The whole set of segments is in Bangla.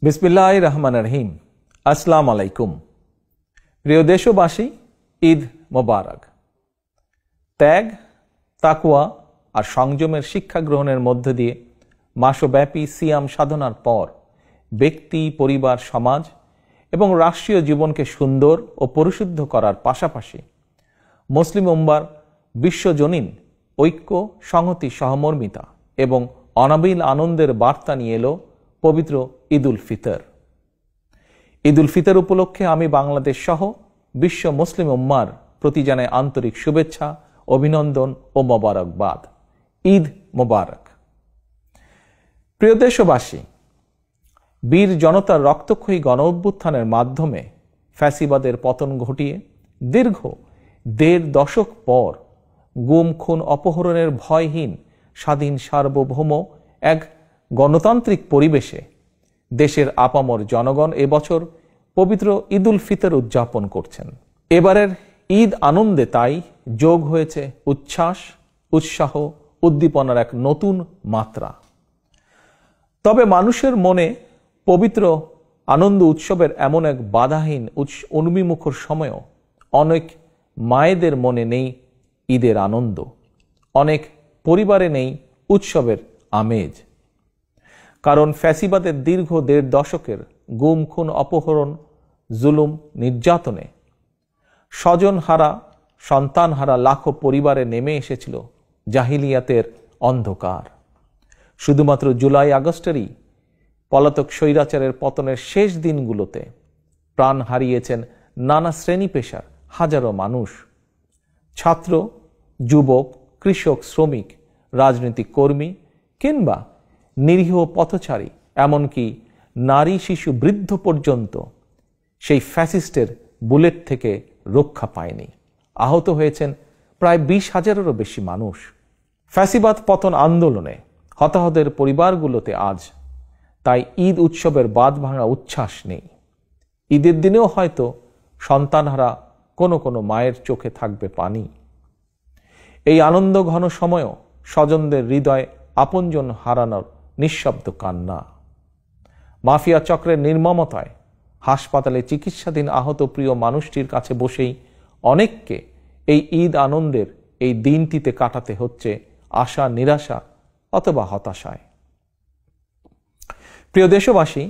বিসমিল্লাহির রহমানির রহিম। আসসালামু আলাইকুম। প্রিয় দেশবাসী, ঈদ মোবারক। ত্যাগ, তাকওয়া আর সংযমের শিক্ষা গ্রহণের মধ্য দিয়ে মাসব্যাপী সিয়াম সাধনার পর ব্যক্তি, পরিবার, সমাজ এবং রাষ্ট্রীয় জীবনকে সুন্দর ও পরিশুদ্ধ করার পাশাপাশি মুসলিম উম্মার বিশ্বজনীন ঐক্য, সংহতি, সহমর্মিতা এবং অনাবিল আনন্দের বার্তা নিয়ে এলো পবিত্র ঈদ উল ফিতর। ঈদ উল ফিতর উপলক্ষে আমি বাংলাদেশ সহ বিশ্ব মুসলিম উম্মার প্রতি জানাই আন্তরিক শুভেচ্ছা, অভিনন্দন ও মোবারকবাদ। ঈদ মোবারক। প্রিয় দেশবাসী, বীর জনতার রক্তক্ষয়ী গণ অভ্যুত্থানের মাধ্যমে ফ্যাসিবাদের পতন ঘটিয়ে দীর্ঘ ১.৫ দশক পর গুম, খুন, অপহরণের ভয়হীন স্বাধীন সার্বভৌম এক গণতান্ত্রিক পরিবেশে দেশের আপামর জনগণ এবছর পবিত্র ঈদ উল ফিতর উদযাপন করছেন। এবারের ঈদ আনন্দে তাই যোগ হয়েছে উচ্ছ্বাস, উৎসাহ, উদ্দীপনার এক নতুন মাত্রা। তবে মানুষের মনে পবিত্র আনন্দ উৎসবের এমন এক বাধাহীন উন্মিমুখর সময়ও অনেক মায়েদের মনে নেই ঈদের আনন্দ, অনেক পরিবারে নেই উৎসবের আমেজ। কারণ ফ্যাসিবাদের দীর্ঘ ১.৫ দশকের গুম, খুন, অপহরণ, জুলুম, নির্যাতনে স্বজনহারা, সন্তানহারা লাখো পরিবারে নেমে এসেছিল জাহিলিয়াতের অন্ধকার। শুধুমাত্র জুলাই আগস্টেরই পলাতক স্বৈরাচারের পতনের শেষ দিনগুলোতে প্রাণ হারিয়েছেন নানা শ্রেণী পেশার হাজারো মানুষ। ছাত্র, যুবক, কৃষক, শ্রমিক, রাজনৈতিক কর্মী কিংবা নিরীহ পথচারী, এমনকি নারী, শিশু, বৃদ্ধ পর্যন্ত সেই ফ্যাসিস্টের বুলেট থেকে রক্ষা পায়নি। আহত হয়েছেন প্রায় ২০,০০০-এরও বেশি মানুষ। ফ্যাসিবাদ পতন আন্দোলনে হতাহতের পরিবারগুলোতে আজ তাই ঈদ উৎসবের বাঁধ ভাঙা উচ্ছ্বাস নেই। ঈদের দিনেও হয়তো সন্তানহারা কোনো কোনো মায়ের চোখে থাকবে পানি। এই আনন্দ ঘন সময়ও স্বজনদের হৃদয় আপনজন হারানোর নিঃশব্দ কান্না। মাফিয়া চক্রের নির্মমতায় হাসপাতালে চিকিৎসাধীন আহত প্রিয় মানুষটির কাছে বসেই অনেককে এই ঈদ আনন্দের এই দিনটিতে কাটাতে হচ্ছে আশা, নিরাশা অথবা হতাশায়। প্রিয় দেশবাসী,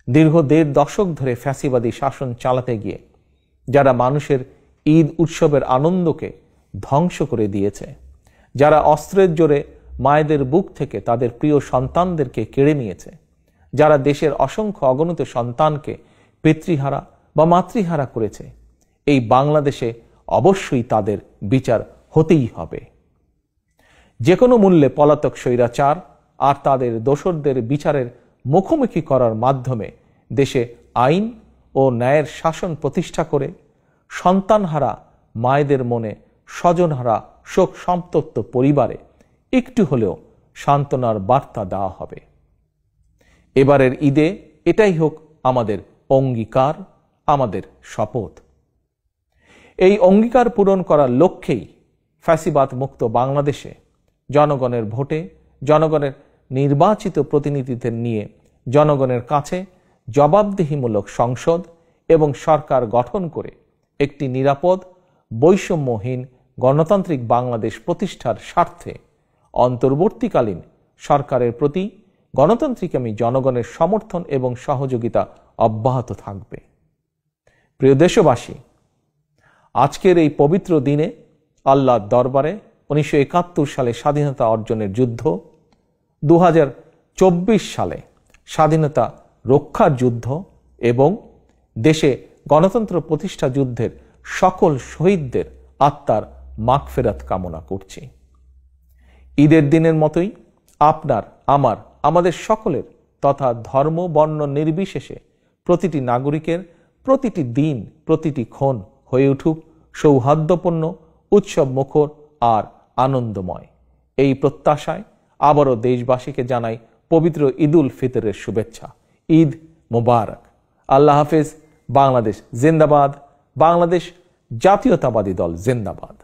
দীর্ঘ ১.৫ দশক ধরে ফ্যাসিবাদী শাসন চালাতে গিয়ে যারা মানুষের ঈদ উৎসবের আনন্দকে ধ্বংস করে দিয়েছে, যারা অস্ত্রের জোরে মায়েদের বুক থেকে তাদের প্রিয় সন্তানদেরকে কেড়ে নিয়েছে, যারা দেশের অসংখ্য অগণিত সন্তানকে পিতৃহারা বা মাতৃহারা করেছে, এই বাংলাদেশে অবশ্যই তাদের বিচার হতেই হবে। যে কোনো মূল্যে পলাতক স্বৈরাচার আর তাদের দোসরদের বিচারের মুখোমুখি করার মাধ্যমে দেশে আইন ও ন্যায়ের শাসন প্রতিষ্ঠা করে সন্তানহারা মায়েদের মনে, স্বজনহারা শোক সন্তপ্ত পরিবারে একটু হলেও সান্ত্বনার বার্তা দেওয়া হবে। এবারের ঈদে এটাই হোক আমাদের অঙ্গীকার, আমাদের শপথ। এই অঙ্গীকার পূরণ করার লক্ষ্যেই ফ্যাসিবাদ মুক্ত বাংলাদেশে জনগণের ভোটে, জনগণের নির্বাচিত প্রতিনিধিদের নিয়ে জনগণের কাছে জবাবদিহিমূলক সংসদ এবং সরকার গঠন করে একটি নিরাপদ, বৈষম্যহীন গণতান্ত্রিক বাংলাদেশ প্রতিষ্ঠার স্বার্থে অন্তর্বর্তীকালীন সরকারের প্রতি গণতান্ত্রিকামী জনগণের সমর্থন এবং সহযোগিতা অব্যাহত থাকবে। প্রিয় দেশবাসী, আজকের এই পবিত্র দিনে আল্লাহর দরবারে ১৯৭১ সালে স্বাধীনতা অর্জনের যুদ্ধ, ২০২৪ সালে স্বাধীনতা রক্ষার যুদ্ধ এবং দেশে গণতন্ত্র প্রতিষ্ঠা যুদ্ধের সকল শহীদদের আত্মার মাগফিরাত কামনা করছি। ঈদের দিনের মতোই আপনার, আমাদের সকলের তথা ধর্ম, বর্ণ নির্বিশেষে প্রতিটি নাগরিকের প্রতিটি দিন, প্রতিটি ক্ষণ হয়ে উঠুক সৌহার্দ্যপূর্ণ, উৎসব মুখর আর আনন্দময়। এই প্রত্যাশায় আবারও দেশবাসীকে জানাই পবিত্র ঈদ উল ফিতরের শুভেচ্ছা। ঈদ মোবারক। আল্লাহ হাফেজ। বাংলাদেশ জিন্দাবাদ। বাংলাদেশ জাতীয়তাবাদী দল জিন্দাবাদ।